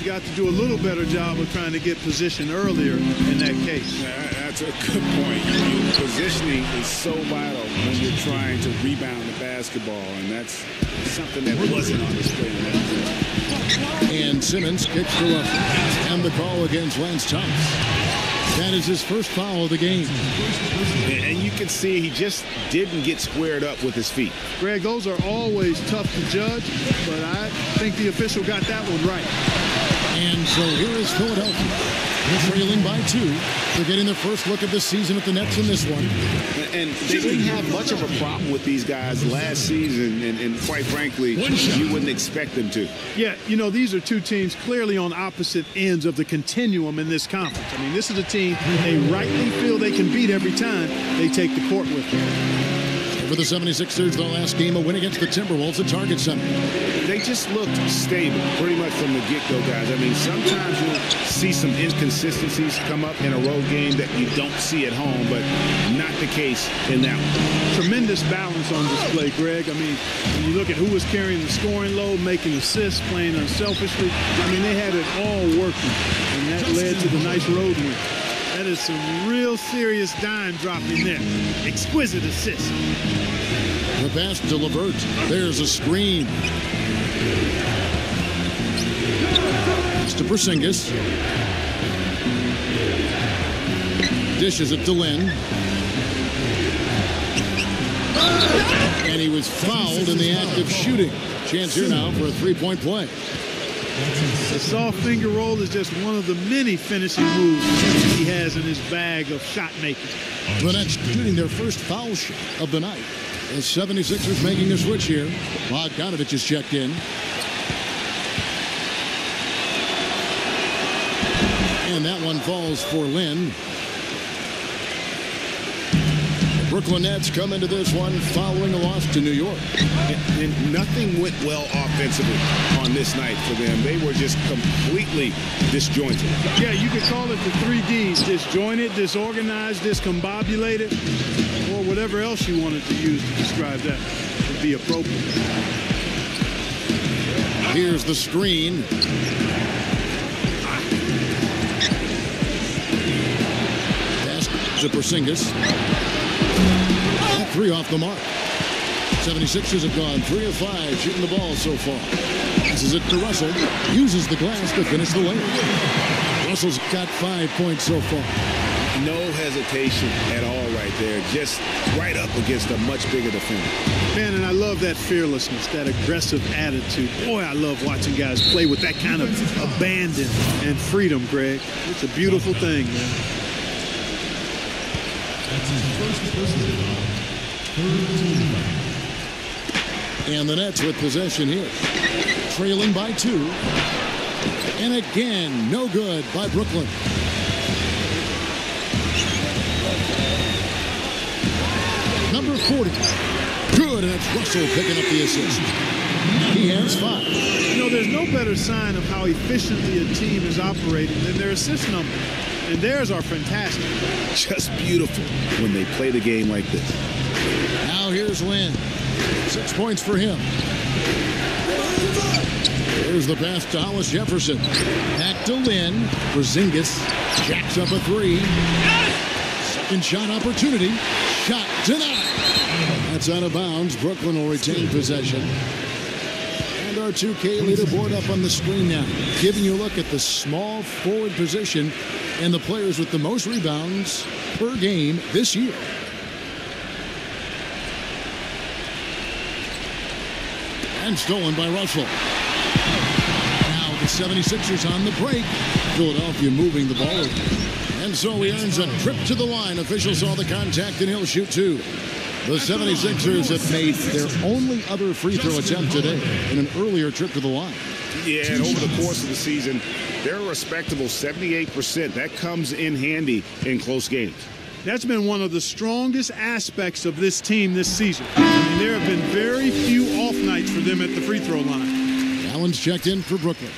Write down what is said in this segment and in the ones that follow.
got to do a little better job of trying to get position earlier in that case. Yeah, that's a good point. Positioning is so vital when you're trying to rebound the basketball, and that's something that wasn't on display in that game. And Simmons kicks for Russell. And the call against Lance Thomas. That is his first foul of the game. And you can see he just didn't get squared up with his feet. Greg, those are always tough to judge, but I think the official got that one right. And so here is Philadelphia. They're trailing by 2. They're getting their first look at the season at the Nets in this one. And they didn't have much of a problem with these guys last season, and quite frankly, you wouldn't expect them to. Yeah, you know, these are two teams clearly on opposite ends of the continuum in this conference. I mean, this is a team they rightly feel they can beat every time they take the court with them. For the 76ers, their last game, a win against the Timberwolves at Target Center. They just looked stable pretty much from the get-go, guys. I mean, sometimes you'll see some inconsistencies come up in a road game that you don't see at home, but not the case in that one. Tremendous balance on display, Greg. I mean, when you look at who was carrying the scoring load, making assists, playing unselfishly, I mean, they had it all working, and that led to the nice road win. That is some real serious dime dropping there. Exquisite assist. The pass to LeVert. There's a screen. Pass to Porzingis. Dishes it to Lynn. And he was fouled in the act of shooting. Chance here now for a three-point play. The soft finger roll is just one of the many finishing moves he has in his bag of shot making. The Nets shooting their first foul shot of the night. The 76ers making a switch here. Bogdanovich is checked in. And that one falls for Lynn. The Brooklyn Nets come into this one following a loss to New York. And nothing went well offensively on this night for them. They were just completely disjointed. Yeah, you could call it the 3 Ds. Disjointed, disorganized, discombobulated, or whatever else you wanted to use to describe that would be appropriate. Here's the screen. Pass to Porzingis. That 3 off the mark. 76ers have gone 3 of 5 shooting the ball so far. Passes it to Russell. Uses the glass to finish the layup. Russell's got 5 points so far. No hesitation at all right there. Just right up against a much bigger defender. Man, and I love that fearlessness, that aggressive attitude. Boy, I love watching guys play with that kind of abandon and freedom, Greg. It's a beautiful thing, man. And the Nets with possession here. Trailing by 2. And again, no good by Brooklyn. Number 40. Good, and it's Russell picking up the assist. He has 5. You know, there's no better sign of how efficiently a team is operating than their assist number. And theirs are fantastic. Just beautiful when they play the game like this. Now here's Lynn. 6 points for him. Here's the pass to Hollis Jefferson. Back to Lynn. Porzingis jacks up a 3. Second shot opportunity. Shot denied. That's out of bounds. Brooklyn will retain possession. And our 2K leaderboard up on the screen now, giving you a look at the small forward position and the players with the most rebounds per game this year. And stolen by Russell. Now the 76ers on the break. Philadelphia moving the ball. And so he earns a trip to the line. Officials saw the contact and he'll shoot 2. The 76ers have made their only other free throw attempt today in an earlier trip to the line. Yeah, and over the course of the season, they're a respectable 78%. That comes in handy in close games. That's been one of the strongest aspects of this team this season. I mean, there have been very few off nights for them at the free throw line. Allen's checked in for Brooklyn.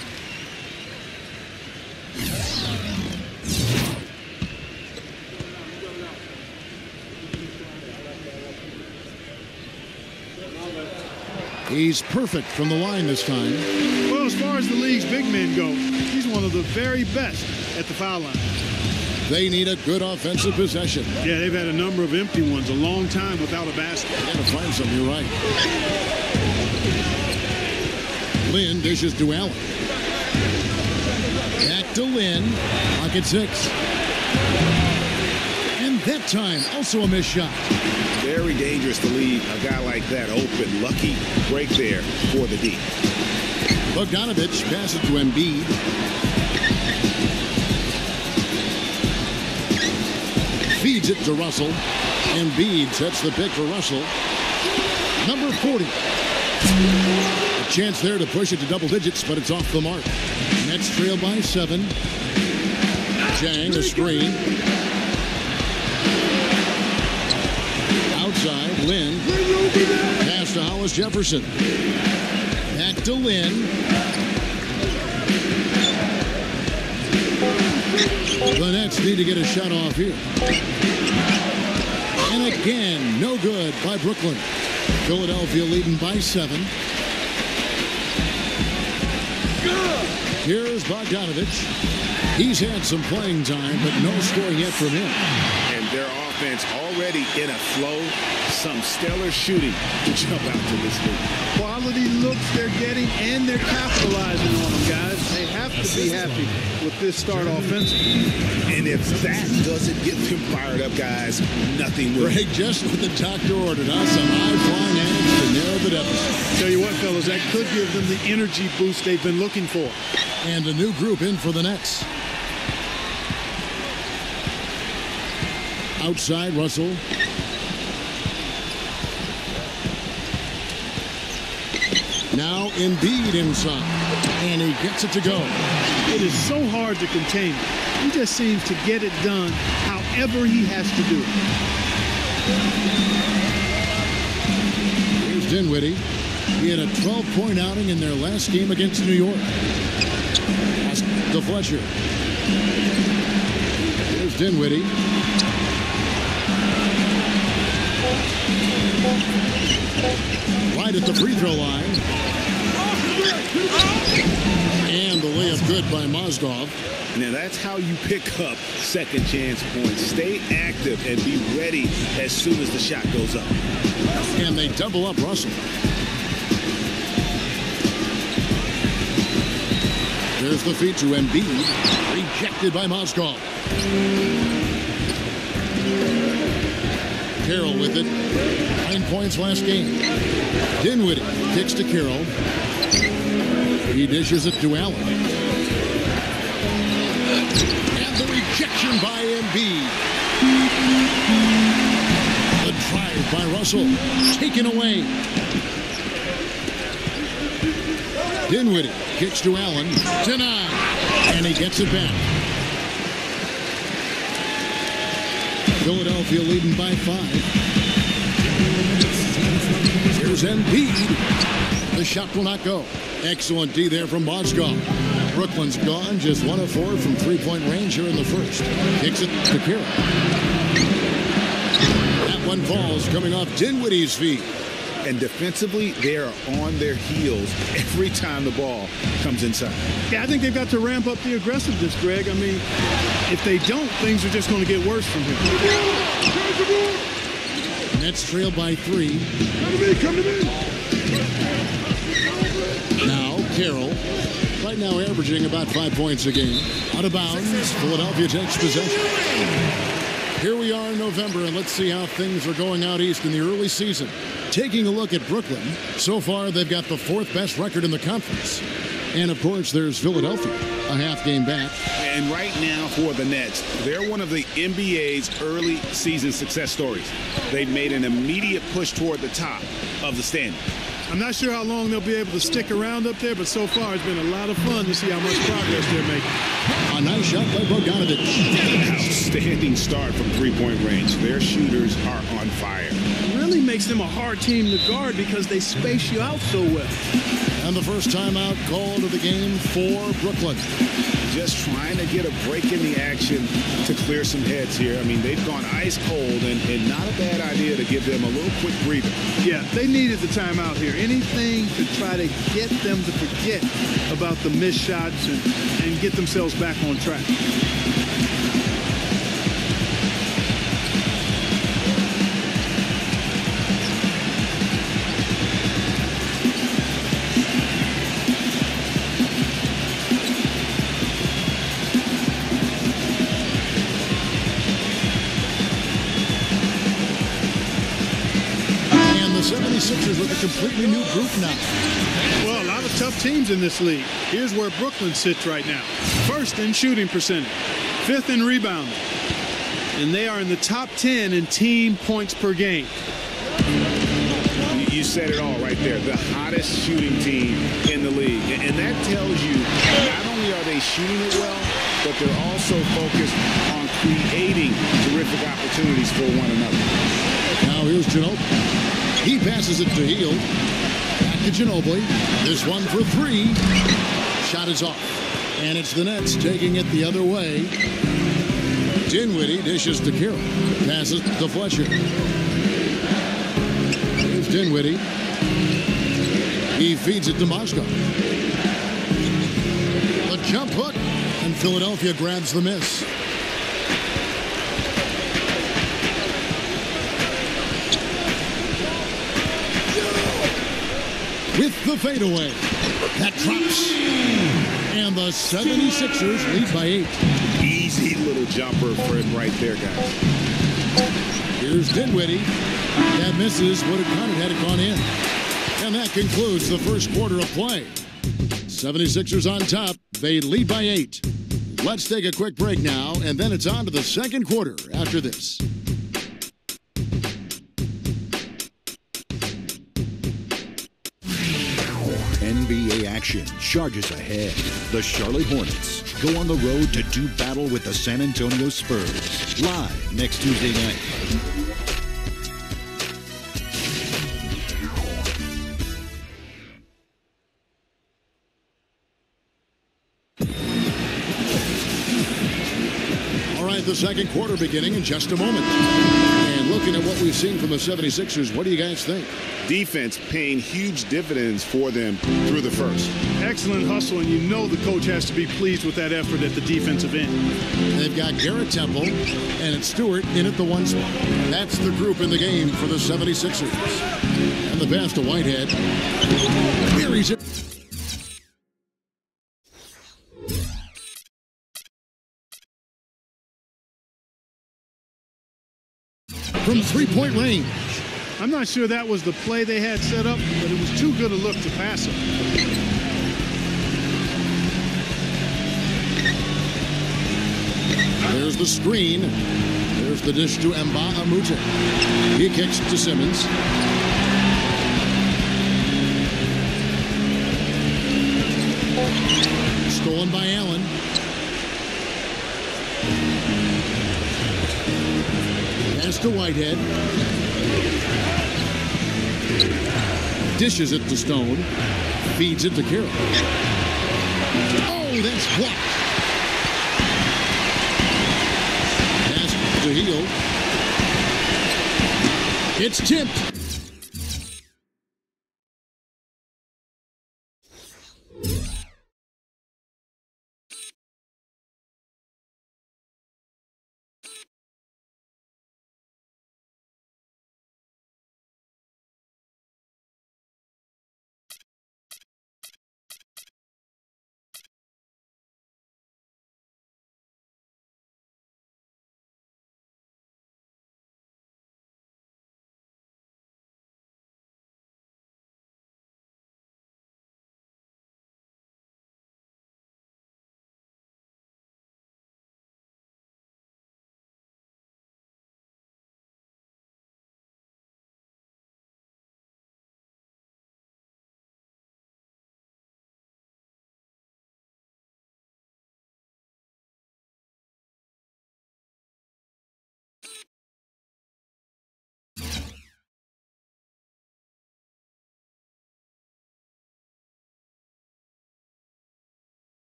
He's perfect from the line this time. Well, as far as the league's big men go, he's one of the very best at the foul line. They need a good offensive possession. Yeah, they've had a number of empty ones, a long time without a basket. Got to find some, you're right. Lynn dishes to Allen. Back to Lynn. Pocket 6. And that time, also a missed shot. Very dangerous to leave a guy like that open. Lucky break there for the D. Bogdanovich passes to Embiid. Feeds it to Russell. Embiid sets the pick for Russell. Number 40. A chance there to push it to double digits, but it's off the mark. Nets trail by 7. Dieng, a screen. Outside, Lynn. Pass to Hollis Jefferson. Back to Lynn. The Nets need to get a shot off here. And again, no good by Brooklyn. Philadelphia leading by 7. Here's Bogdanovich. He's had some playing time, but no score yet from him. And their offense already in a flow. Some stellar shooting to jump out to this league. Quality looks they're getting, and they're capitalizing on them, guys. They have to be happy with this start offensively. And if that doesn't get them fired up, guys, nothing will. Greg, just what the doctor ordered us, some high-flying hands to narrow the deficit. Tell you what, fellas, that could give them the energy boost they've been looking for. And a new group in for the Nets. Outside, Russell. Now Embiid inside. And he gets it to go. It is so hard to contain him. He just seems to get it done however he has to do it. Here's Dinwiddie. He had a 12-point outing in their last game against New York. Pass to Fletcher. Here's Dinwiddie. Right at the free throw line. And the layup good by Mozgov. Now that's how you pick up second chance points. Stay active and be ready as soon as the shot goes up. And they double up Russell. There's the feed to Embiid. Rejected by Mozgov. Carroll with it. 9 points last game. Dinwiddie kicks to Carroll. He dishes it to Allen. And the rejection by Embiid. The drive by Russell. Taken away. Dinwiddie kicks to Allen. Denied. And he gets it back. Philadelphia leading by 5. Here's Embiid. The shot will not go. Excellent D there from Mozgov. Brooklyn's gone, just 1 of 4 from three-point range here in the first. Kicks it to Carroll. That one falls, coming off Dinwiddie's feet. And defensively, they are on their heels every time the ball comes inside. Yeah, I think they've got to ramp up the aggressiveness, Greg. I mean, if they don't, things are just going to get worse from here. Nets trail by 3. Come to me. Now, Carroll. Right now averaging about 5 points a game. Out of bounds. Philadelphia takes possession. Here we are in November, and let's see how things are going out east in the early season. Taking a look at Brooklyn, so far they've got the 4th best record in the conference. And of course, there's Philadelphia, a half game back. And right now for the Nets, they're one of the NBA's early season success stories. They've made an immediate push toward the top of the standings. I'm not sure how long they'll be able to stick around up there, but so far it's been a lot of fun to see how much progress they're making. A nice shot by Bogdanovich. Outstanding start from three-point range. Their shooters are on fire. It really makes them a hard team to guard because they space you out so well. And the first timeout called of the game for Brooklyn. Just trying to get a break in the action to clear some heads here. I mean, they've gone ice cold, and not a bad idea to give them a little quick breather. Yeah, they needed the timeout here. Anything to try to get them to forget about the missed shots and get themselves back on track. The 76ers with a completely new group now. Well, a lot of tough teams in this league. Here's where Brooklyn sits right now. First in shooting percentage, fifth in rebounding, and they are in the top 10 in team points per game. You said it all right there. The hottest shooting team in the league. And that tells you not only are they shooting it well, but they're also focused on creating terrific opportunities for one another. Now here's Ginobili. He passes it to Hield. Back to Ginobili. This one for three. Shot is off. And it's the Nets taking it the other way. Dinwiddie dishes to Carroll. Passes to Fletcher. Here's Dinwiddie. He feeds it to Mozgov. The jump hook. And Philadelphia grabs the miss. With the fadeaway. That drops. And the 76ers lead by 8. Easy little jumper for him right there, guys. Here's Dinwiddie. That misses. Would have counted had it gone in. And that concludes the first quarter of play. 76ers on top. They lead by 8. Let's take a quick break now, and then it's on to the second quarter after this. NBA action charges ahead. The Charlotte Hornets go on the road to do battle with the San Antonio Spurs. Live next Tuesday night. All right, the second quarter beginning in just a moment. And looking at what we've seen from the 76ers, what do you guys think? Defense paying huge dividends for them through the first. Excellent hustle, and you know the coach has to be pleased with that effort at the defensive end. They've got Garrett Temple and it's Stewart in at the 1 spot. That's the group in the game for the 76ers. And the pass to Whitehead. Buries it. From three-point range. I'm not sure that was the play they had set up, but it was too good a look to pass him. There's the screen. There's the dish to Mba Amute. He kicks to Simmons. Stolen by Allen. Pass to Whitehead. Dishes it to Stone. Feeds it to Carroll. Oh, that's blocked. Pass to Hield. It's tipped.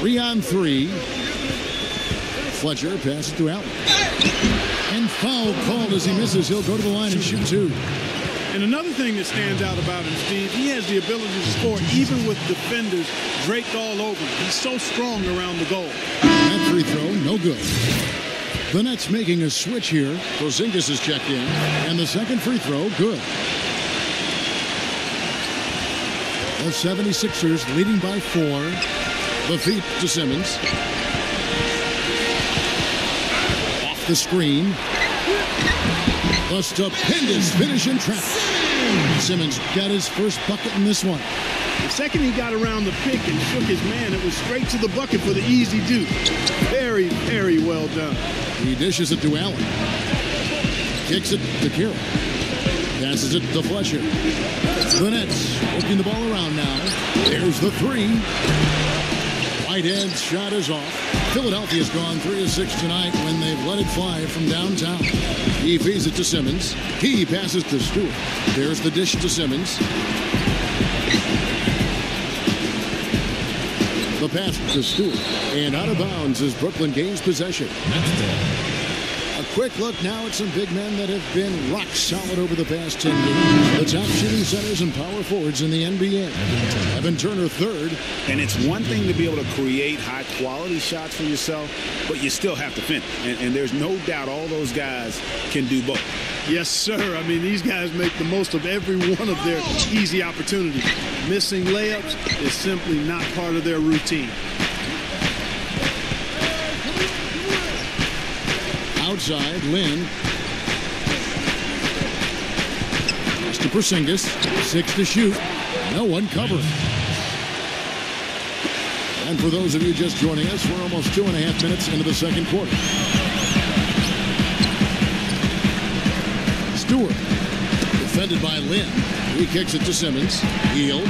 3-on-3. Fletcher passes to Allen. And foul called as he misses. He'll go to the line and shoot 2. And another thing that stands out about him, Steve, he has the ability to score even with defenders draped all over him. He's so strong around the goal. That free throw, no good. The Nets making a switch here. Porzingis is checked in. And the second free throw, good. The 76ers leading by 4. The feed to Simmons. Off the screen. A stupendous finish in traffic. Simmons got his first bucket in this one. The second he got around the pick and shook his man, it was straight to the bucket for the easy deuce. Very, very well done. He dishes it to Allen. Kicks it to Carroll. Passes it to Fletcher. The Nets working the ball around now. There's the 3. Whitehead's shot is off. Philadelphia's gone 3 of 6 tonight when they've let it fly from downtown. He feeds it to Simmons. He passes to Stewart. There's the dish to Simmons. The pass to Stewart. And out of bounds as Brooklyn gains possession. A quick look now at some big men that have been rock solid over the past 10 games. The top shooting centers and power forwards in the NBA. Evan Turner, 3rd. And it's one thing to be able to create high-quality shots for yourself, but you still have to finish. And there's no doubt all those guys can do both. Yes, sir. I mean, these guys make the most of every one of their easy opportunities. Missing layups is simply not part of their routine. Outside, Lynn. Pass to Porzingis. 6 to shoot. No one covering. And for those of you just joining us, we're almost 2.5 minutes into the second quarter. Stewart. Defended by Lynn. He kicks it to Simmons. Hield.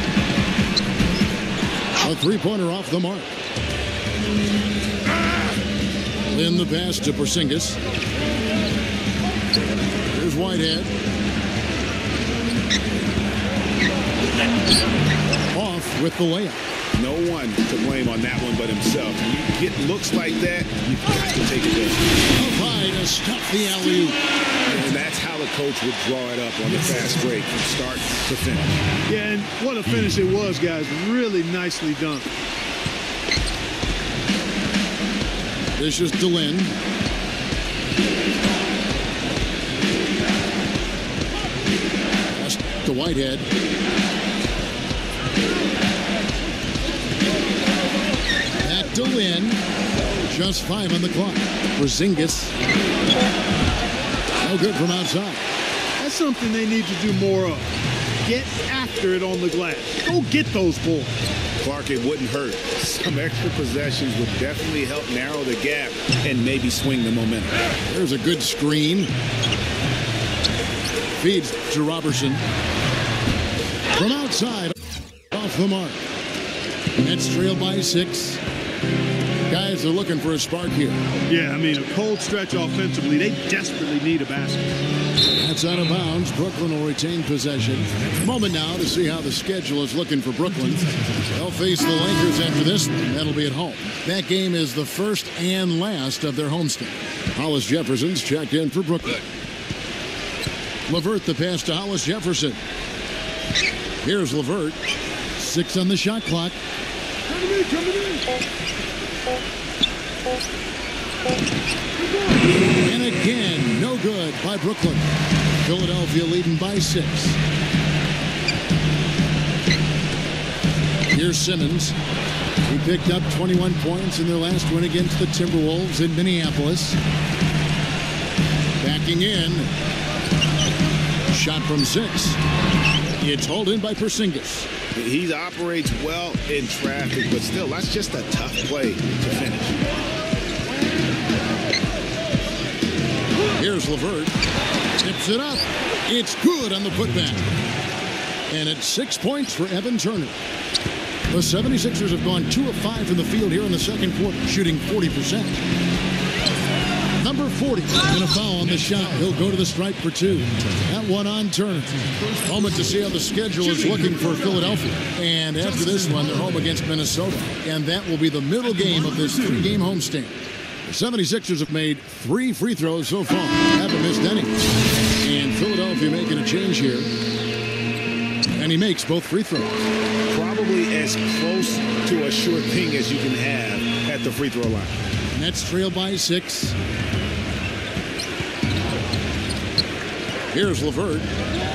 A three-pointer off the mark. Lynn the pass to Porzingis. Here's Whitehead. Off with the layup. No one to blame on that one but himself. When you get looks like that, you've got to take advantage. Up high to stop the alley-oop. And that's how the coach would draw it up on the fast break from start to finish. Yeah, and what a finish it was, guys. Really nicely done. This is to Lynn. Pass to Whitehead. Back to Lynn. Just 5 on the clock. Porzingis. No good from outside. That's something they need to do more of. Get after it on the glass. Go get those boys. Clark, it wouldn't hurt. Some extra possessions would definitely help narrow the gap and maybe swing the momentum. There's a good screen. Feeds to Robertson. From outside, off the mark. Nets trail by 6. Guys are looking for a spark here. Yeah, I mean, a cold stretch offensively. They desperately need a basket. That's out of bounds. Brooklyn will retain possession. Moment now to see how the schedule is looking for Brooklyn. They'll face the Lakers after this. That'll be at home. That game is the first and last of their homestand. Hollis Jefferson's checked in for Brooklyn. LeVert the pass to Hollis Jefferson. Here's LeVert. 6 on the shot clock. Coming in. And again, no good by Brooklyn. Philadelphia leading by 6. Here's Simmons. He picked up 21 points in their last win against the Timberwolves in Minneapolis. Backing in. Shot from 6. It's hauled in by Porzingis. He operates well in traffic, but still, that's just a tough play to finish. Here's LeVert. Tips it up. It's good on the putback. And it's 6 points for Evan Turner. The 76ers have gone 2 of 5 from the field here in the second quarter, shooting 40%. Number 40, and a foul on the shot. He'll go to the stripe for 2. That one on Turner. Moment to see how the schedule is looking for Philadelphia. And after this one, they're home against Minnesota. And that will be the middle game of this 3-game homestand. The 76ers have made 3 free throws so far. Haven't missed any. And Philadelphia making a change here. And he makes both free throws. Probably as close to a sure thing as you can have at the free throw line. Nets trail by 6. Here's LeVert.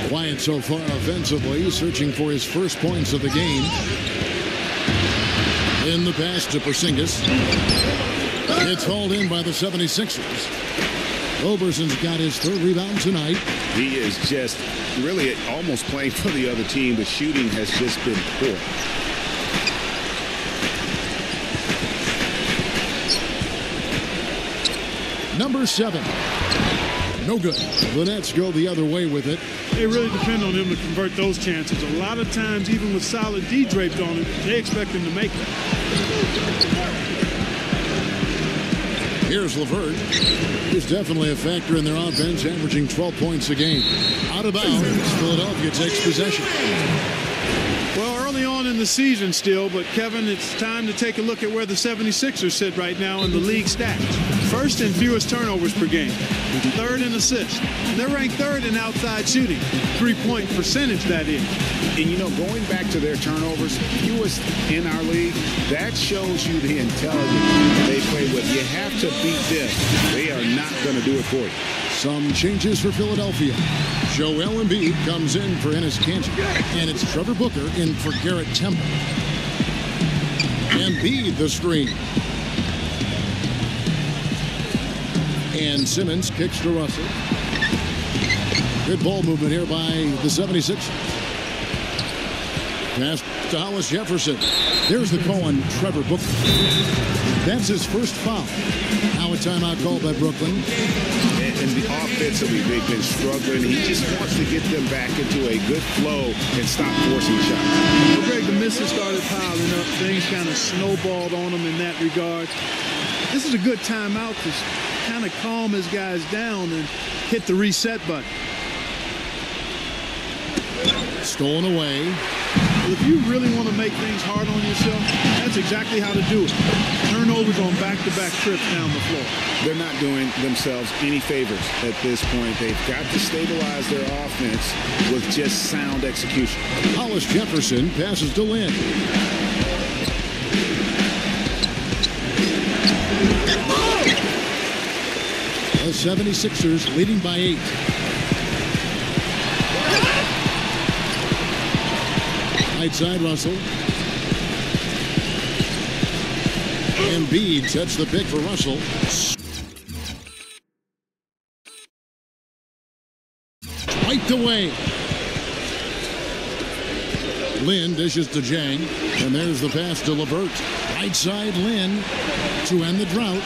Quiet so far offensively, searching for his first points of the game. In the pass to Porzingis. It's hauled in by the 76ers. Roberson's got his 3rd rebound tonight. He is just really almost playing for the other team. The shooting has just been poor. Number 7. No good. The Nets go the other way with it. They really depend on him to convert those chances. A lot of times, even with solid D draped on him, they expect him to make it. Here's LeVert. He's definitely a factor in their offense, averaging 12 points a game. Out of bounds, Philadelphia takes possession. Well, early on in the season still, but Kevin, it's time to take a look at where the 76ers sit right now in the league stats. 1st in fewest turnovers per game, 3rd in assists. They're ranked 3rd in outside shooting, 3-point percentage that is. And you know, going back to their turnovers, fewest in our league, that shows you the intelligence they play with. You have to beat them. They are not going to do it for you. Some changes for Philadelphia. Joel Embiid comes in for Enes Kanter. And it's Trevor Booker in for Garrett Temple. Embiid the screen. And Simmons kicks to Russell. Good ball movement here by the 76ers. Pass to Hollis Jefferson. There's the call on Trevor Booker. That's his first foul. Now a timeout called by Brooklyn. And the offensively, they've been struggling. He just wants to get them back into a good flow and stop forcing shots. Well, Greg, the misses started piling up. Things kind of snowballed on him in that regard. This is a good timeout to kind of calm his guys down and hit the reset button. Stolen away. Well, if you really want to make things hard on yourself, that's exactly how to do it. Turnovers on back-to-back trips down the floor. They're not doing themselves any favors at this point. They've got to stabilize their offense with just sound execution. Hollis Jefferson passes to Lynn. The 76ers leading by 8. Right side, Russell. Embiid sets the pick for Russell. Wiped away. Lynn dishes to Dieng. And there's the pass to LeVert. Right side, Lynn to end the drought.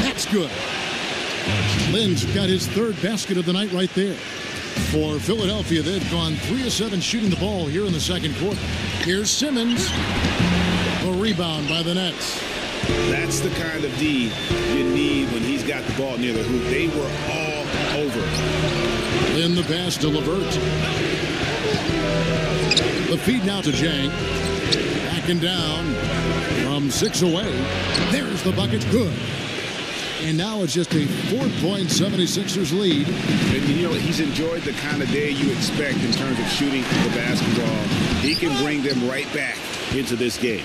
That's good. Lynn's got his 3rd basket of the night right there. For Philadelphia, they've gone 3 of 7 shooting the ball here in the second quarter. Here's Simmons. A rebound by the Nets. That's the kind of D you need when he's got the ball near the hoop. They were all over. In the pass to LeVert. The feed now to Dieng. Backing down from 6 away. There's the bucket. Good. And now it's just a 4-point 76ers lead. And you know, he's enjoyed the kind of day you expect in terms of shooting the basketball. He can bring them right back into this game.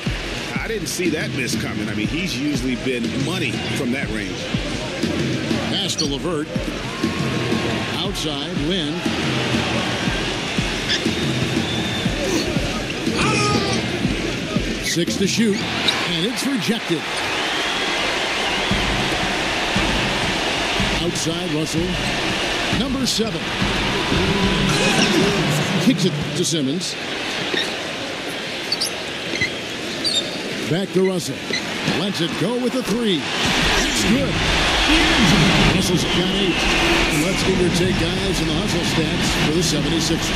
I didn't see that miss coming. I mean, he's usually been money from that range. Pass to LeVert. Outside, Lynn. Six to shoot, and it's rejected. Outside, Russell. Number 7. Kicks it to Simmons. Back to Russell. Lets it go with a 3. That's good. Russell's got 8. And let's get your take, guys, on the hustle stats for the 76ers.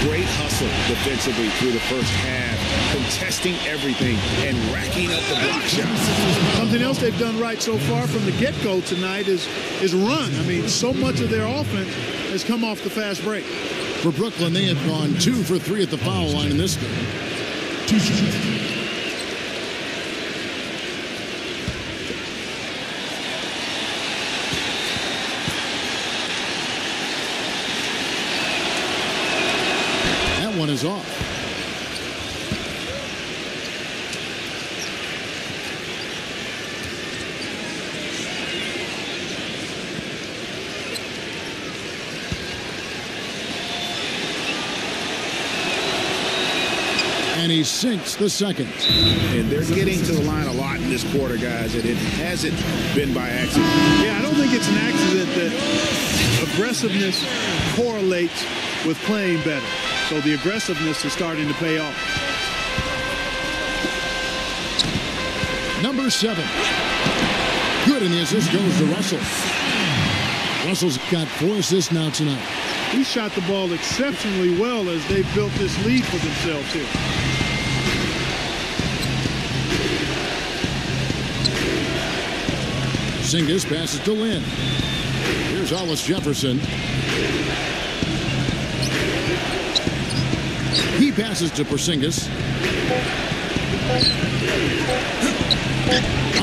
Great hustle defensively through the first half, contesting everything and racking up the block shots. Something else they've done right so far from the get-go tonight is run. I mean, so much of their offense has come off the fast break. For Brooklyn, they have gone 2 for 3 at the foul line in this game. That one is off. And he sinks the second. And they're getting to the line a lot in this quarter, guys, and it hasn't been by accident. Yeah, I don't think it's an accident that aggressiveness correlates with playing better. So the aggressiveness is starting to pay off. Number 7. Good, and the assist goes to Russell. Russell's got 4 assists now tonight. He shot the ball exceptionally well as they built this lead for themselves here. Porzingis passes to Lynn. Here's Hollis Jefferson. He passes to Porzingis.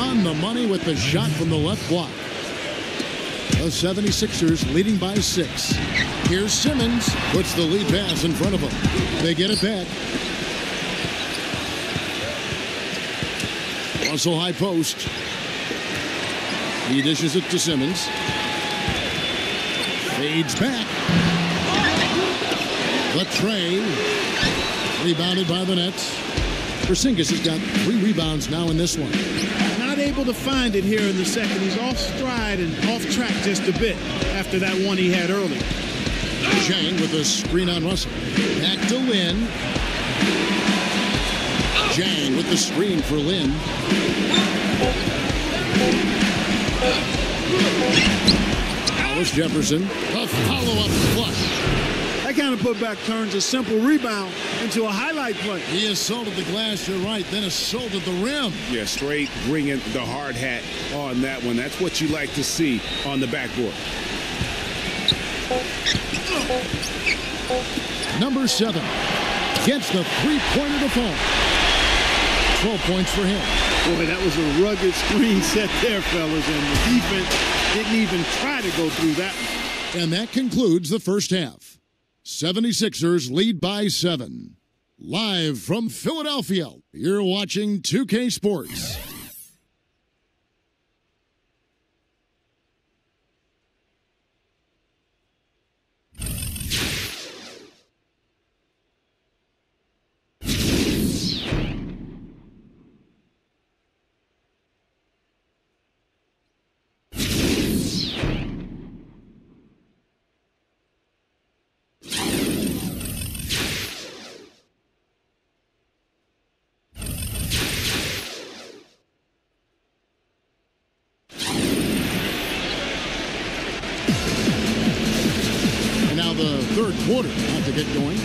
On the money with the shot from the left block. The 76ers leading by 6. Here's Simmons. Puts the lead pass in front of him. They get it back. Russell high post. He dishes it to Simmons. Fades back. The tray. Rebounded by the Nets. Porzingis has got 3 rebounds now in this one. Not able to find it here in the second. He's off stride and off track just a bit after that one he had earlier. Chang with a screen on Russell. Back to Lynn. Chang with the screen for Lynn. Hollis Jefferson. A follow-up flush. That kind of putback turns a simple rebound into a highlight play. He assaulted the glass, you're right, then assaulted the rim. Yeah, straight bringing the hard hat on that one. That's what you like to see on the backboard. Number 7 gets the three-pointer to fall. 12 points for him. Boy, that was a rugged screen set there, fellas, and the defense didn't even try to go through that one. And that concludes the first half. 76ers lead by 7. Live from Philadelphia, you're watching 2K Sports. Third quarter about to get going.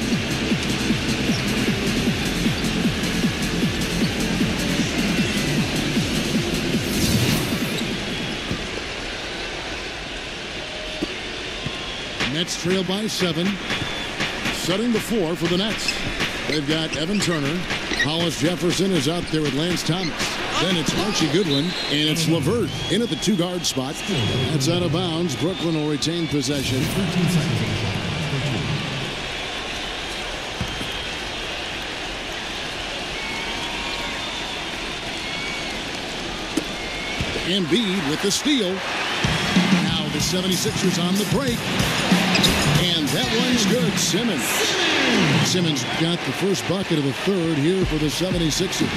Nets trail by 7. Setting the floor for the Nets. They've got Evan Turner. Hollis Jefferson is out there with Lance Thomas. Then it's Archie Goodwin, and it's LeVert in at the 2-guard spot. That's out of bounds. Brooklyn will retain possession. 13 seconds. Embiid with the steal. Now the 76ers on the break. And that one's good. Simmons got the first bucket of the third here for the 76ers.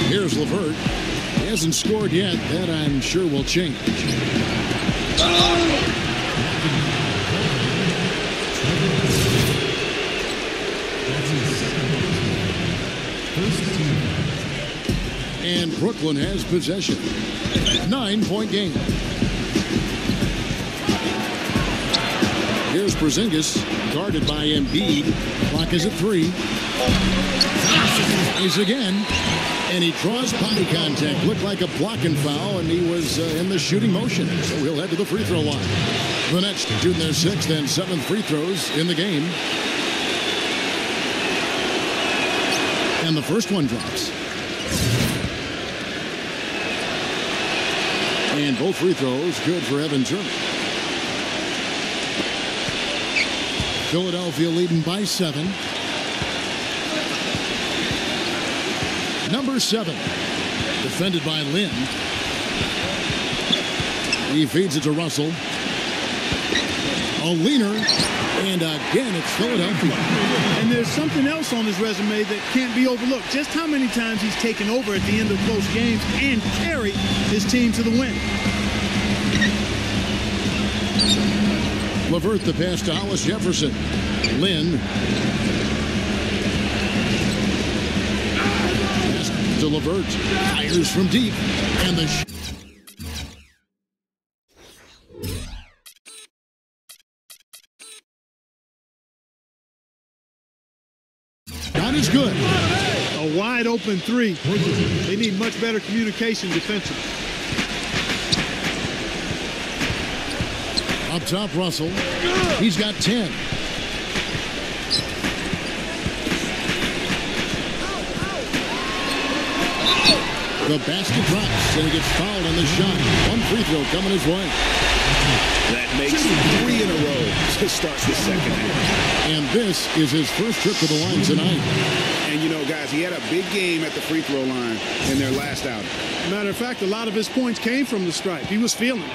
Here's LeVert. He hasn't scored yet. That I'm sure will change. And Brooklyn has possession. 9-point game. Here's Porzingis, guarded by Embiid. Clock is at 3. He's again, and he draws body contact. Looked like a blocking foul, and he was in the shooting motion. So he'll head to the free throw line. The Nets shooting their 6th and 7th free throws in the game. And the first one drops. And both free throws good for Evan Turner. Philadelphia leading by 7. Number 7, defended by Lynn. He feeds it to Russell. A leaner, and again it's Philadelphia. And there's something else on his resume that can't be overlooked. Just how many times he's taken over at the end of close games and carried his team to the win. LeVert the pass to Hollis Jefferson. Lynn. Pass to LeVert. Fires from deep. And the shot is good. A wide open 3. They need much better communication defensively. Up top, Russell. He's got 10. The basket drops, and he gets fouled on the shot. One free throw coming his way. That makes 3 in a row to start the second half. And this is his first trip to the line tonight. And, you know, guys, he had a big game at the free throw line in their last outing. Matter of fact, a lot of his points came from the stripe. He was feeling it.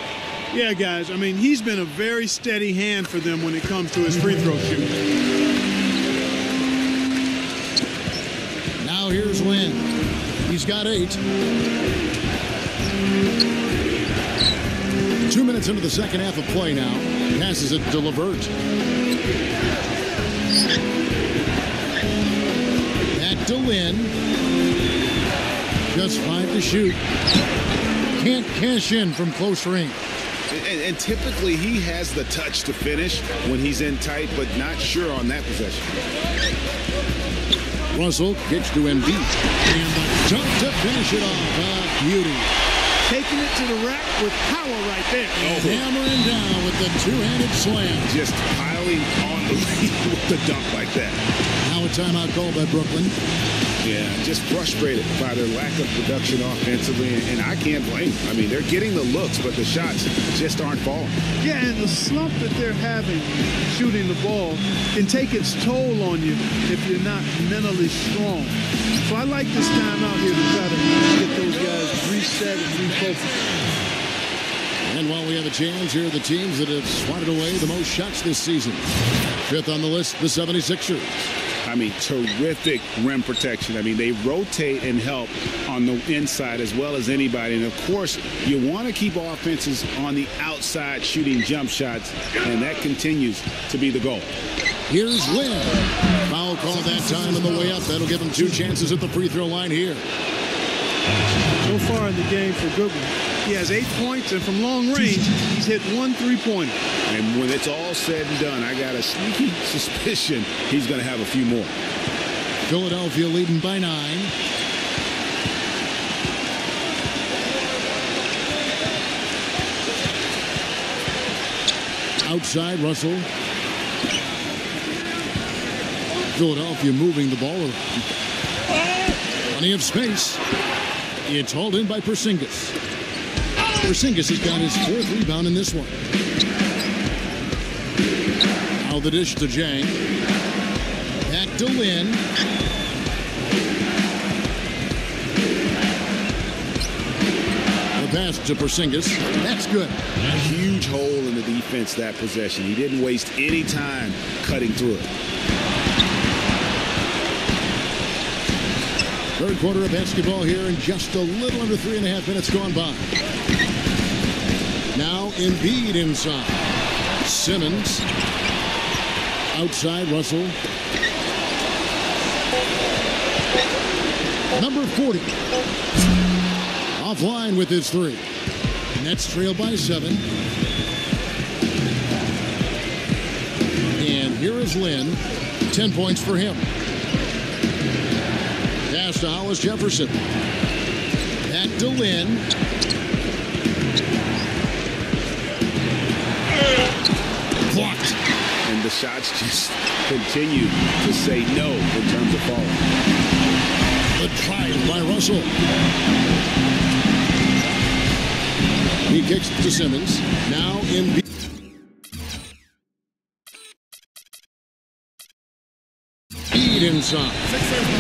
Yeah, guys, I mean, he's been a very steady hand for them when it comes to his free throw shooting. Now here's Lynn. He's got 8. 2 minutes into the second half of play now. Passes it to LeVert. Back to Lynn. Just 5 to shoot. Can't cash in from close range. And typically he has the touch to finish when he's in tight, but not sure on that possession. Russell kicks to Embiid. And the jump to finish it off. Beauty. Taking it to the rack with power right there. And hammering down with the two-handed slam. Just piling on the lead with the dunk like that. Now a timeout called by Brooklyn. Yeah, just frustrated by their lack of production offensively, and I can't blame them. I mean, they're getting the looks, but the shots just aren't falling. Yeah, and the slump that they're having shooting the ball can take its toll on you if you're not mentally strong. So I like this time out here to try to get those guys reset and refocused. And while we have a chance, here are the teams that have swatted away the most shots this season. 5th on the list, the 76ers. I mean, terrific rim protection. I mean, they rotate and help on the inside as well as anybody. And, of course, you want to keep offenses on the outside shooting jump shots, and that continues to be the goal. Here's Lynn. Foul call that time on the way up. That'll give him 2 chances at the free throw line here. So far in the game for Goodwin, he has 8 points, and from long range, he's hit 1 3-pointer. And when it's all said and done, I got a sneaky suspicion he's going to have a few more. Philadelphia leading by 9. Outside, Russell. Philadelphia moving the ball around. Plenty of space. It's hauled in by Porzingis. Porzingis has got his 4th rebound in this one. Now the dish to Dieng. Back to Lynn. The pass to Porzingis. That's good. A huge hole in the defense that possession. He didn't waste any time cutting through it. Third quarter of basketball here, and just a little under 3.5 minutes gone by. Now Embiid inside. Simmons. Outside, Russell. Number 40. Offline with his 3. Nets trail by 7. And here is Lynn. 10 points for him. Pass to Hollis Jefferson. Back to Lynn. Blocked. And the shots just continue to say no in terms of falling. The drive by Russell. He kicks to Simmons. Now in. Inside.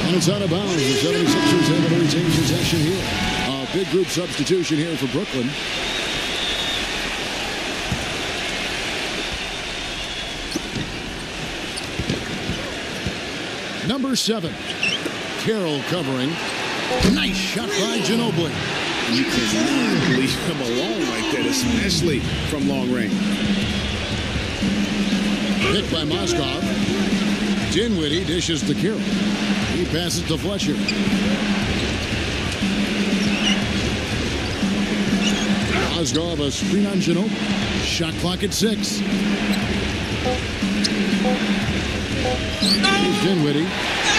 And it's out of bounds. The 76ers have to retain possession here. A big group substitution here for Brooklyn. Number 7. Carroll covering. Nice shot by Ginobili. You cannot leave him alone like that, especially from long range. Hit by Moskov. Dinwiddie dishes to Carroll. He passes to Fletcher. Moskov a screen on Ginobili. Shot clock at 6. Here's Dinwiddie.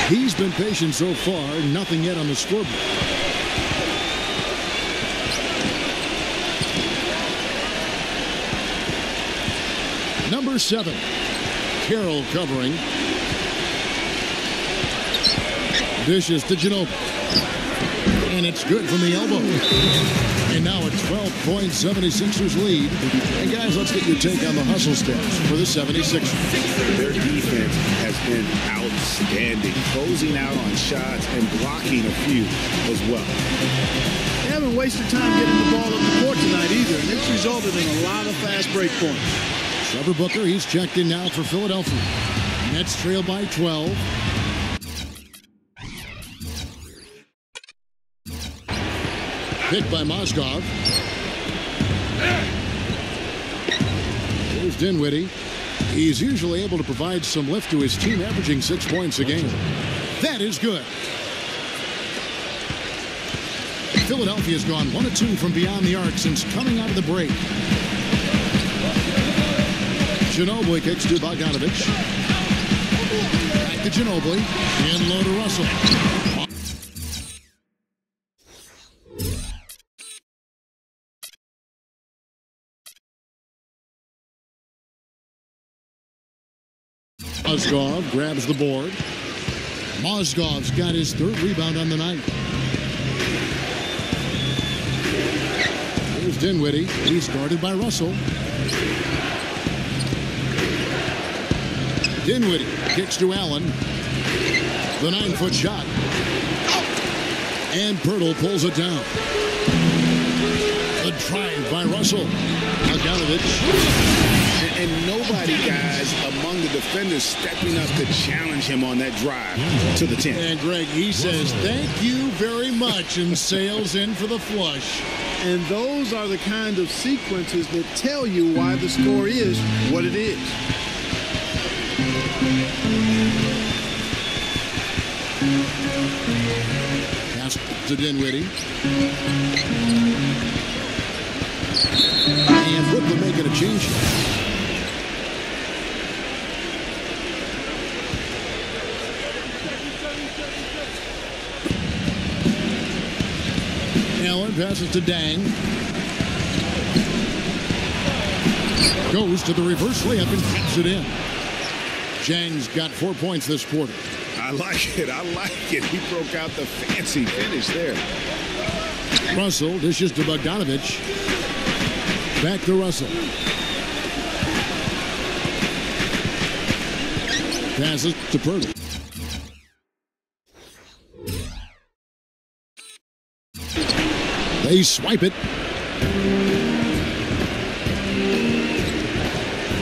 He's been patient so far. Nothing yet on the scoreboard. Number 7. Carroll covering. Dishes to Ginobili. And it's good from the elbow. And now a 12-point 76ers lead. And guys, let's get your take on the hustle stats for the 76ers. Their defense has been outstanding, closing out on shots and blocking a few as well. They haven't wasted time getting the ball up the court tonight either, and it's resulted in a lot of fast break points. Trevor Booker, he's checked in now for Philadelphia. Nets trail by 12. Hit by Moskov. Here's Dinwiddie. He's usually able to provide some lift to his team, averaging 6 points a game. That is good. Philadelphia's gone 1 of 2 from beyond the arc since coming out of the break. Ginobili kicks to Bogdanovich. Back to Ginobili. And low to Russell. Moskov grabs the board. Mozgov's got his 3rd rebound on the night. Here's Dinwiddie. He's guarded by Russell. Dinwiddie kicks to Allen. The 9-foot shot. And Pirtle pulls it down. The drive by Russell. Bogdanovich. And nobody, guys, among the defenders stepping up to challenge him on that drive to the 10. And Greg, he says, thank you very much, and sails in for the flush. And those are the kind of sequences that tell you why the score is what it is. Pass to Dinwiddie. And Brooklyn making a change. Allen passes to Dieng. Goes to the reverse layup and taps it in. Dieng's got 4 points this quarter. I like it. I like it. He broke out the fancy finish there. Russell dishes to Bogdanovich. Back to Russell. Passes to Pirtle. They swipe it.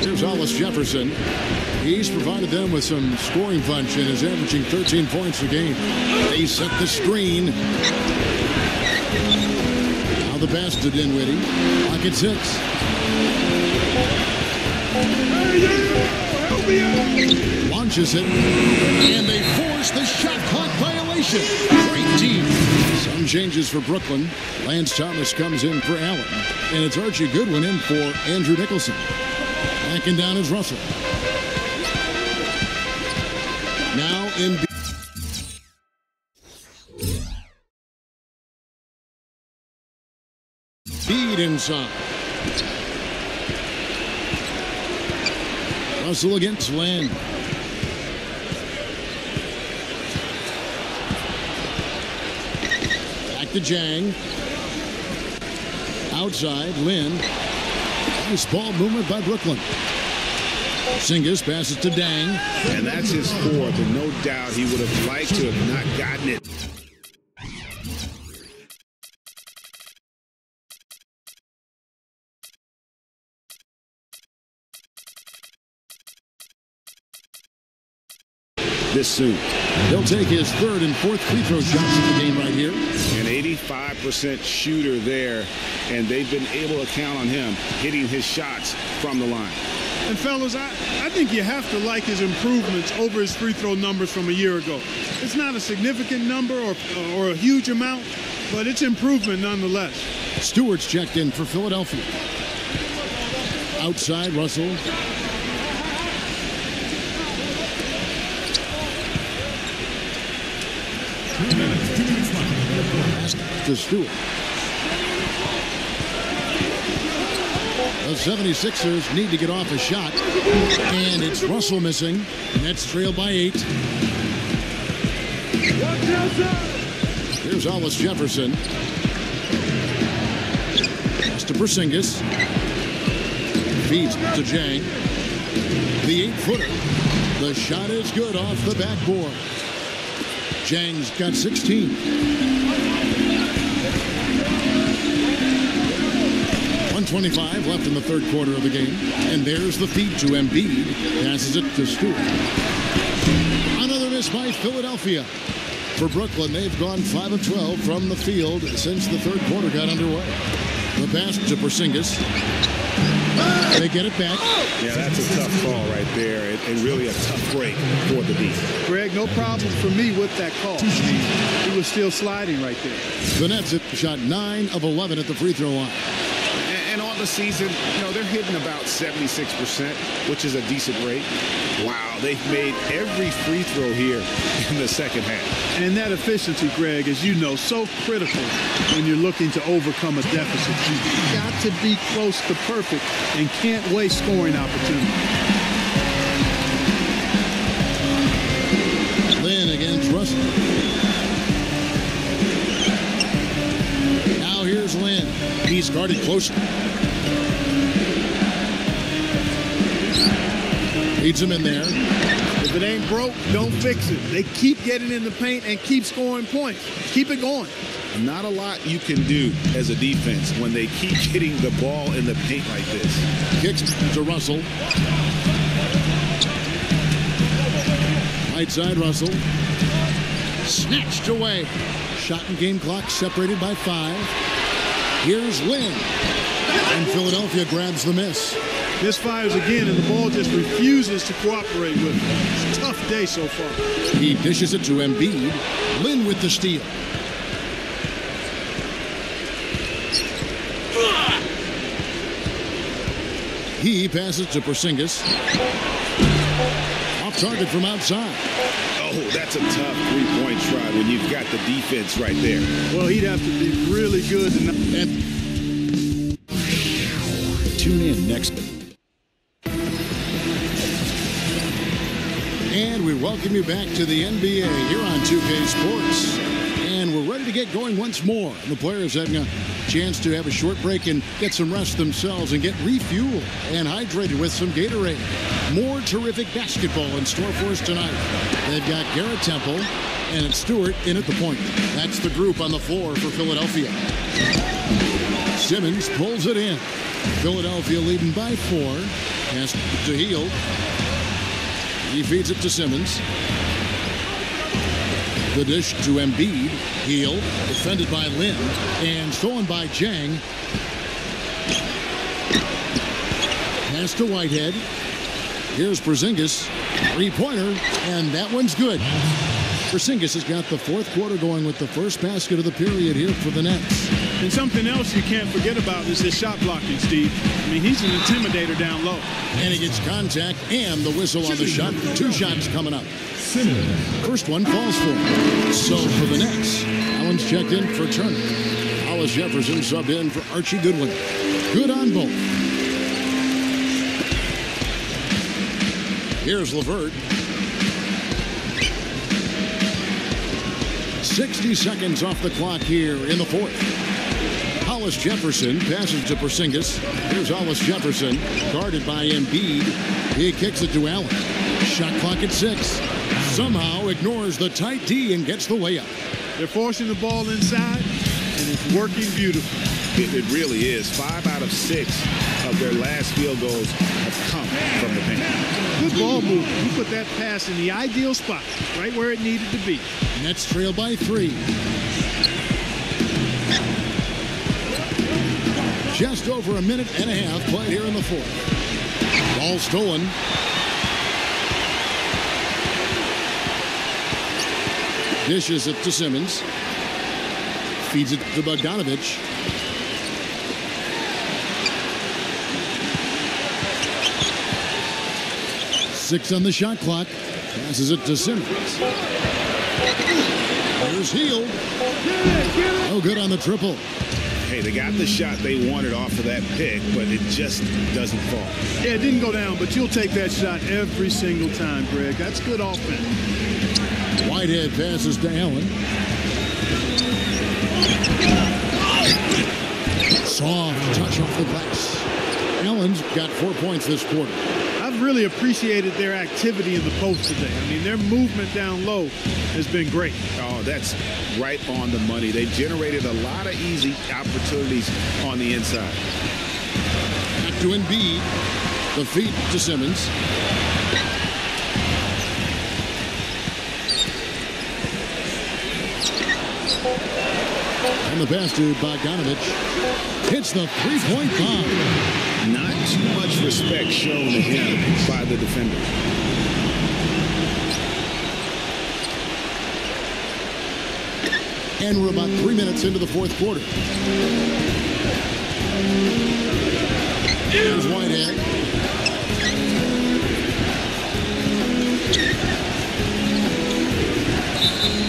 Here's Hollis Jefferson. He's provided them with some scoring punch and is averaging 13 points a game. They set the screen. Now the pass to Dinwiddie. Clock at 6. Launches it. And they force the shot clock violation. Great team. Some changes for Brooklyn. Lance Thomas comes in for Allen. And it's Archie Goodwin in for Andrew Nicholson. Backing down is Russell. Now in Embiid inside. Russell against Lin. Back to Dieng. Outside, Lin. Nice ball movement by Brooklyn. Porzingis passes to Dieng. And that's his fourth, and no doubt he would have liked to have not gotten it. This soon. He'll take his third and fourth free throw shots in the game right here. An 85% shooter there, and they've been able to count on him hitting his shots from the line. And fellas, I think you have to like his improvements over his free throw numbers from a year ago. It's not a significant number or a huge amount, but it's improvement nonetheless. Stewart's checked in for Philadelphia. Outside, Russell. To Stewart. The 76ers need to get off a shot, and it's Russell missing. Nets trail by 8. Here's Hollis Jefferson. Pass to Porzingis. Feeds to Dieng. The 8-footer. The shot is good off the backboard. Dieng's got 16. 1:25 left in the third quarter of the game. And there's the feed to Embiid. Passes it to Stewart. Another miss by Philadelphia. For Brooklyn, they've gone 5 of 12 from the field since the third quarter got underway. The pass to Porzingis. They get it back. Yeah, that's a tough call right there, and really a tough break for the defense. Greg, no problem for me with that call. He was still sliding right there. The Nets have shot 9 of 11 at the free throw line. And on the season, they're hitting about 76%, which is a decent rate. Wow, they've made every free throw here in the second half. And that efficiency, Greg, as you know, so critical when you're looking to overcome a deficit. You've got to be close to perfect and can't waste scoring opportunities. Lin against Russell. Now here's Lin. He's guarded closely. Leads him in there. If it ain't broke, don't fix it. They keep getting in the paint and keep scoring points. Keep it going. Not a lot you can do as a defense when they keep hitting the ball in the paint like this. Kicks to Russell. Right side, Russell. Snatched away. Shot and game clock separated by 5. Here's Lin. And Philadelphia grabs the miss. Misfires again, and the ball just refuses to cooperate with him. It's a tough day so far. He dishes it to Embiid. Lin with the steal. He passes to Porzingis. Off target from outside. Oh, that's a tough three-point try when you've got the defense right there. Well, he'd have to be really good. Tune in next. And we welcome you back to the NBA here on 2K Sports. And we're ready to get going once more. The players having a chance to have a short break and get some rest themselves and get refueled and hydrated with some Gatorade. More terrific basketball in store for us tonight. They've got Garrett Temple and Stewart in at the point. That's the group on the floor for Philadelphia. Simmons pulls it in. Philadelphia leading by 4. Pass to Hield. He feeds it to Simmons. The dish to Embiid. Hield, defended by Lin, and stolen by Dieng. Pass to Whitehead. Here's Porzingis. Three-pointer, and that one's good. Porzingis has got the fourth quarter going with the first basket of the period here for the Nets. And something else you can't forget about is his shot blocking, Steve. I mean, he's an intimidator down low. And he gets contact and the whistle on the shot. 2 shots coming up. First one falls for him. So for the Nets, Allen's checked in for Turner. Hollis Jefferson subbed in for Archie Goodwin. Good on both. Here's LeVert. 60 seconds off the clock here in the fourth. Hollis Jefferson passes to Porzingis. Here's Hollis Jefferson, guarded by Embiid. He kicks it to Allen. Shot clock at 6. Somehow ignores the tight D and gets the layup. They're forcing the ball inside, and it's working beautifully. It really is. 5 out of 6 of their last field goals have come from the paint. Good ball movement. You put that pass in the ideal spot, right where it needed to be. Nets trail by 3. Just over a minute and a half played here in the fourth. Ball stolen. Dishes it to Simmons. Feeds it to Bogdanovich. Six on the shot clock. Passes it to Simmons. Here's Hield. No good on the triple. Hey, they got the shot they wanted off of that pick, but it just doesn't fall. Yeah, it didn't go down, but you'll take that shot every single time, Greg. That's good offense. Whitehead passes to Allen. Soft touch off the glass. Allen's got 4 points this quarter. I've really appreciated their activity in the post today. I mean, their movement down low has been great. Oh, that's right on the money. They've generated a lot of easy opportunities on the inside. Back to Embiid. The feed to Simmons. And the pass to Bogdanovich. Hits the three-point bomb. Not too much respect shown to him by the defender. And we're about 3 minutes into the fourth quarter. Here's Whitehead.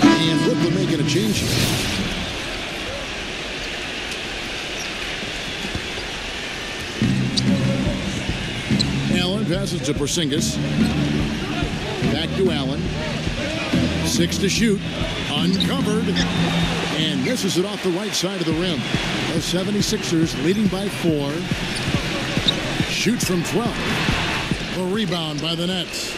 And Brooklyn making a change. Allen passes to Porzingis. Back to Allen. 6 to shoot. Uncovered. And misses it off the right side of the rim. The 76ers leading by 4. Shoots from 12. A rebound by the Nets.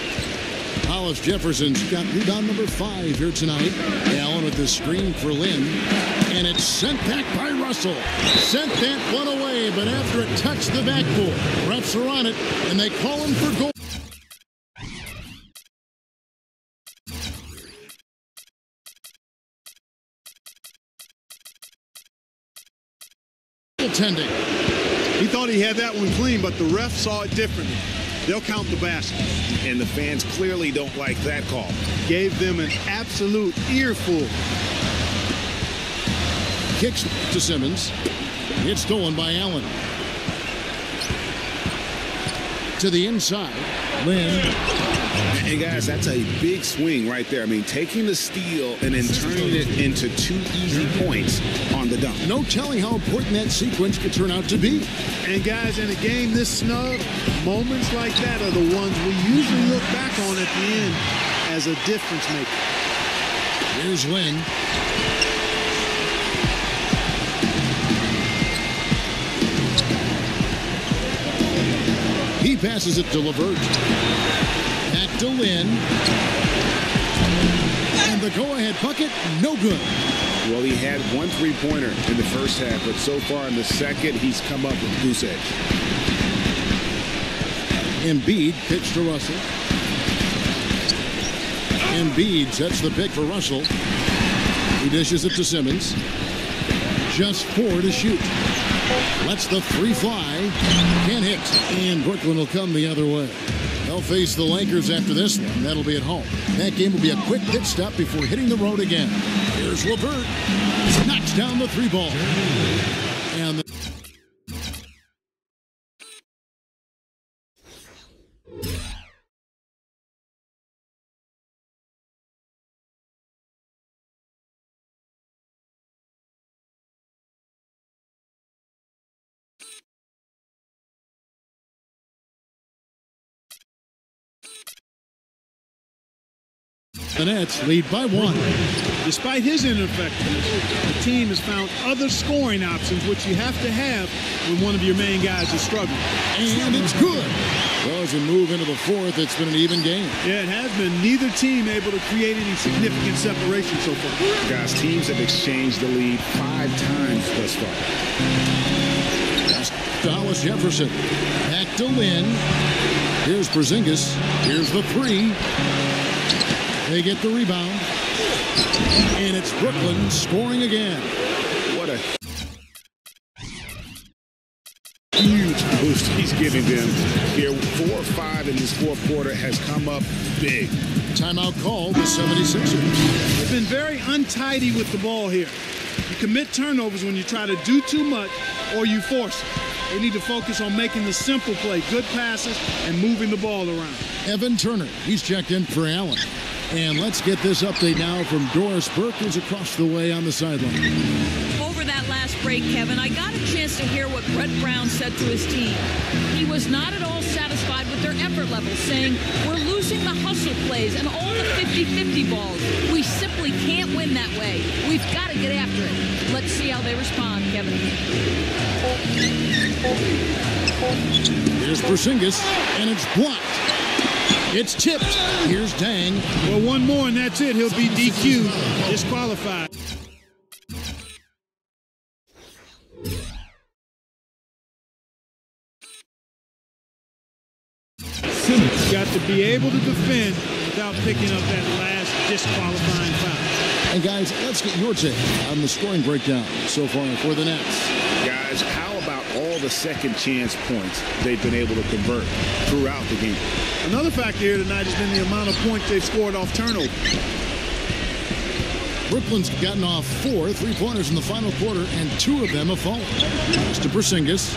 Hollis Jefferson's got rebound number 5 here tonight. Allen with the screen for Lynn. And it's sent back by Russell. Sent that one away, but after it touched the backboard, refs are on it, and they call him for goal. Tending. He thought he had that one clean, but the ref saw it differently. They'll count the basket. And the fans clearly don't like that call. Gave them an absolute earful. Kicks to Simmons. It's stolen by Allen. To the inside. Lynn. And guys, that's a big swing right there. I mean, taking the steal and then turning it into 2 easy points on the dunk. No telling how important that sequence could turn out to be. And guys, in a game this snug, moments like that are the ones we usually look back on at the end as a difference maker. Here's Lynn. He passes it to LeVert. Back to Lynn. And the go-ahead bucket, no good. Well, he had 1 3-pointer in the first half, but so far in the second, he's come up with goose egg. Embiid pitch to Russell. Embiid sets the pick for Russell. He dishes it to Simmons. Just 4 to shoot. Lets the 3 fly. Can't hit. And Brooklyn will come the other way. They'll face the Lakers after this one. That'll be at home. That game will be a quick pit stop before hitting the road again. Here's LeVert. Knocks down the 3 ball. And the The Nets lead by 1. Despite his ineffectiveness, the team has found other scoring options, which you have to have when one of your main guys is struggling. And it's good. Well, as we move into the fourth, it's been an even game. Yeah, it has been. Neither team able to create any significant separation so far. Guys, teams have exchanged the lead 5 times thus far. Dallas Jefferson. Back to Lynn. Here's Porzingis. Here's the 3. They get the rebound. And it's Brooklyn scoring again. What a huge boost he's giving them here. 4 or 5 in this fourth quarter has come up big. Timeout called the 76ers. They've been very untidy with the ball here. You commit turnovers when you try to do too much or you force it. They need to focus on making the simple play, good passes, and moving the ball around. Evan Turner, he's checked in for Allen. And let's get this update now from Doris Burke, who's across the way on the sideline. Over that last break, Kevin, I got a chance to hear what Brett Brown said to his team. He was not at all satisfied with their effort level, saying, we're losing the hustle plays and all the 50-50 balls. We simply can't win that way. We've got to get after it. Let's see how they respond, Kevin. Here's Porzingis, and it's blocked. It's tipped. Here's Dieng. Well, one more, and that's it. He'll be DQ'd, disqualified. Simmons got to be able to defend without picking up that last disqualifying foul. And guys, let's get your take on the scoring breakdown so far for the Nets. Guys, how about all the second chance points they've been able to convert throughout the game? Another factor here tonight has been the amount of points they've scored off turnover. Brooklyn's gotten off 4 3-pointers in the final quarter, and 2 of them have fallen. Pass to Porzingis.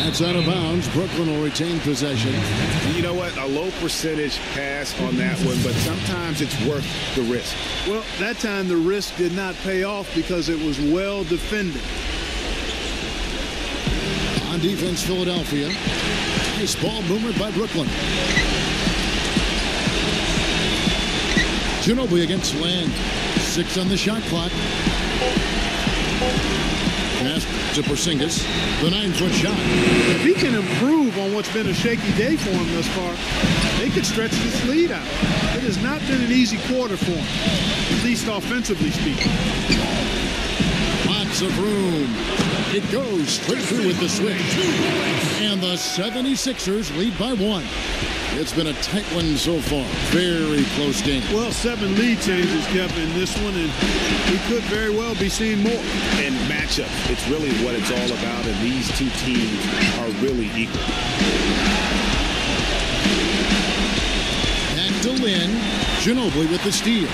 That's out of bounds. Brooklyn will retain possession. You know what? A low percentage pass on that one, but sometimes it's worth the risk. Well, that time the risk did not pay off because it was well defended. On defense, Philadelphia. Nice ball movement by Brooklyn. Ginobili against Land. 6 on the shot clock. Pass to Porzingis. The 9-foot shot. If he can improve on what's been a shaky day for him thus far, they could stretch this lead out. It has not been an easy quarter for him, at least offensively speaking. Lots of room. It goes straight through with the switch. And the 76ers lead by 1. It's been a tight one so far. Very close game. Well, 7 lead changes, Kevin, in this one, and we could very well be seeing more. And matchup, it's really what it's all about, and these two teams are really equal. Back to Lynn. Ginobili with the steal.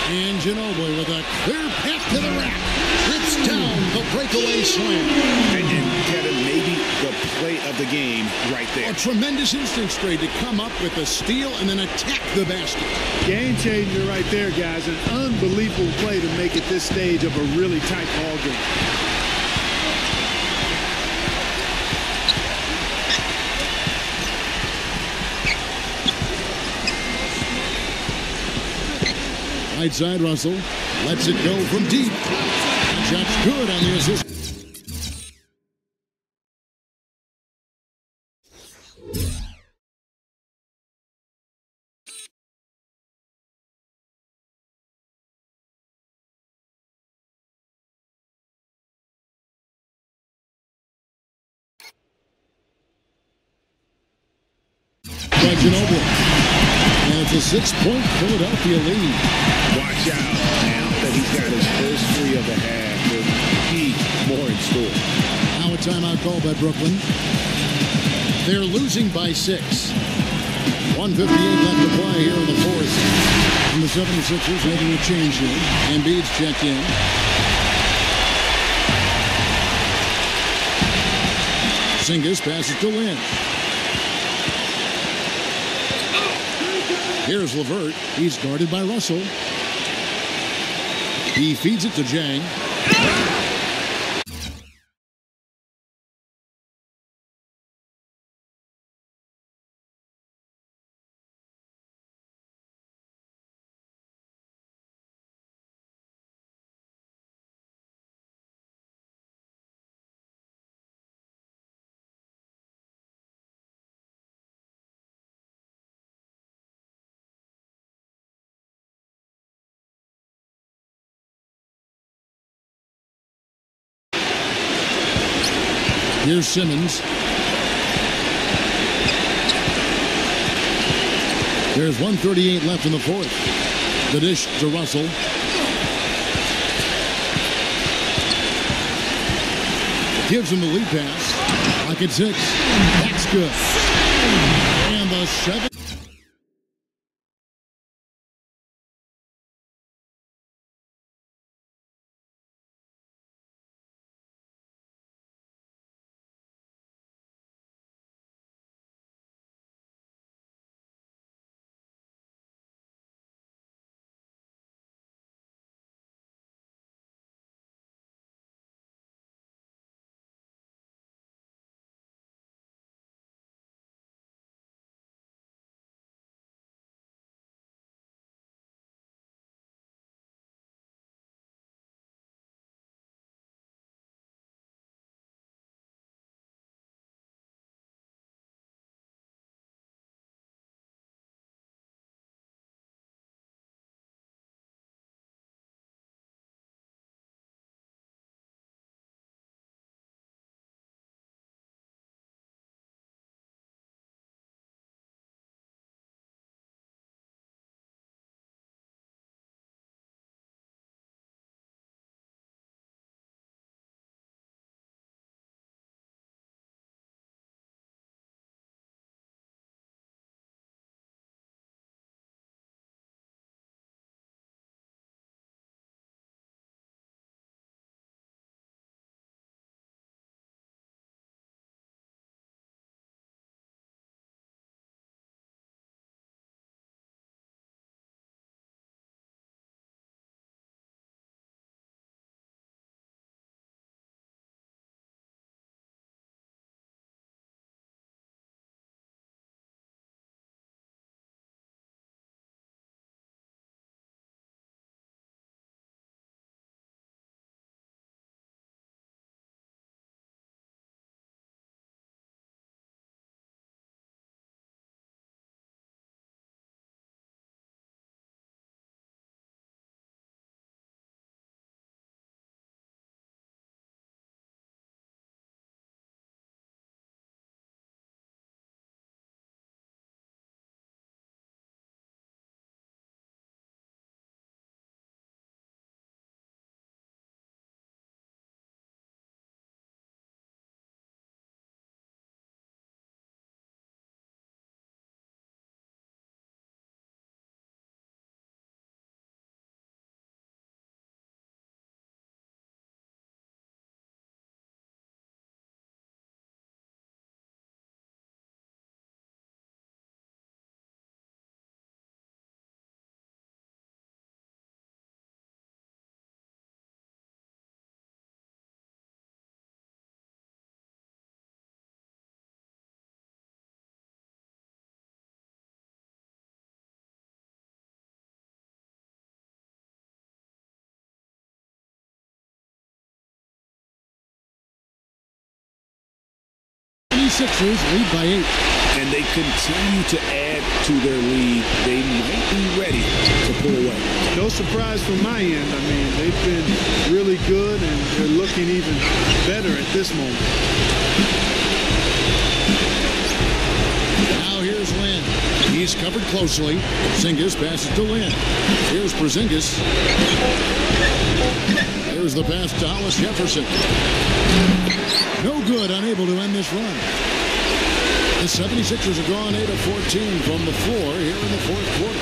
And Ginobili with a clear path to the rack. It's down the breakaway slam. And Kevin, maybe the play of the game right there. A tremendous instincts trade to come up with a steal and then attack the basket. Game changer right there, guys. An unbelievable play to make it this stage of a really tight ball game. Right side, Russell lets it go from deep. Shot's good on the assist. By Ginobili. And it's a 6-point Philadelphia lead. Watch out now that he's got his first 3 of the half. There'll be more in store. Now a timeout call by Brooklyn. They're losing by 6. 1:58 left to play here in the fourth. And the 76ers making a change here. Embiid's checked in. Porzingis passes to Lynn. Here's LeVert. He's guarded by Russell. He feeds it to Dieng. Here's Simmons. There's 1:38 left in the fourth. The dish to Russell. Gives him the lead pass. Pocket 6. That's good. And the 7. Sixers lead by 8. And they continue to add to their lead. They might be ready to pull away. No surprise from my end. I mean, they've been really good, and they're looking even better at this moment. Now here's Lynn. He's covered closely. Porzingis passes to Lynn. Here's Porzingis. There's the pass to Hollis Jefferson. No good, unable to end this run. The 76ers have gone 8 of 14 from the floor here in the fourth quarter.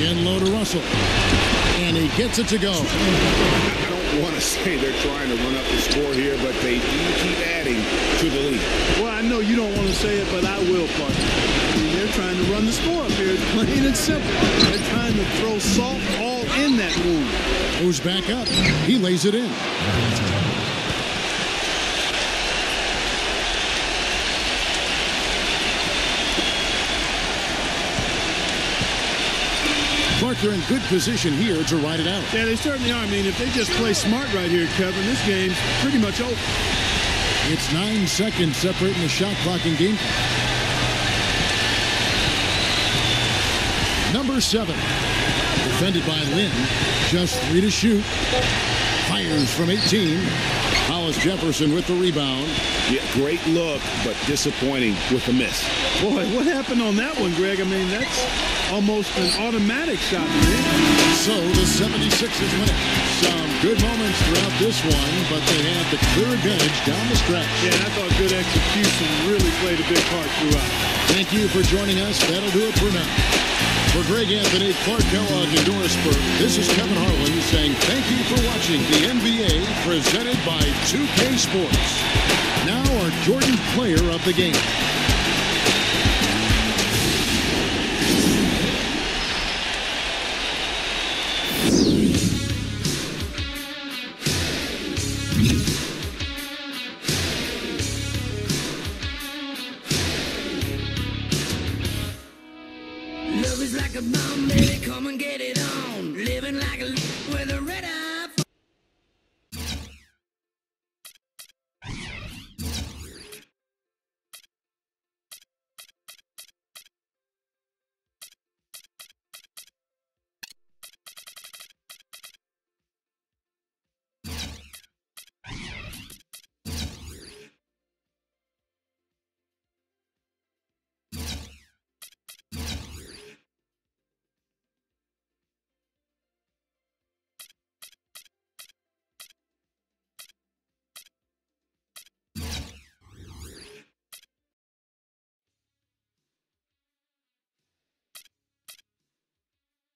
In low to Russell. And he gets it to go. I don't want to say they're trying to run up the score here, but they do keep adding to the lead. Well, I know you don't want to say it, but I will, partner. I mean, they're trying to run the score up here. It's plain and simple. They're trying to throw salt all in that wound. Goes back up. He lays it in. Clark, they're in good position here to ride it out. Yeah, they certainly are. I mean, if they just play smart right here, Kevin, this game's pretty much over. It's 9 seconds separating the shot clock and game clock. Number 7. Defended by Lynn. Just 3 to shoot. Fires from 18. Hollis Jefferson with the rebound. Yeah, great look, but disappointing with the miss. Boy, what happened on that one, Greg? I mean, that's almost an automatic shot, man. So the 76ers win it. Some good moments throughout this one, but they had the clear advantage down the stretch. Yeah, I thought good execution really played a big part throughout. Thank you for joining us. That'll do it for now. For Greg Anthony, Clark Kellogg, and Doris Burke, this is Kevin Harlan saying thank you for watching the NBA presented by 2K Sports. Now our Jordan Player of the Game. Love is like a bomb, baby, come and get it on. Living like a with a red eye.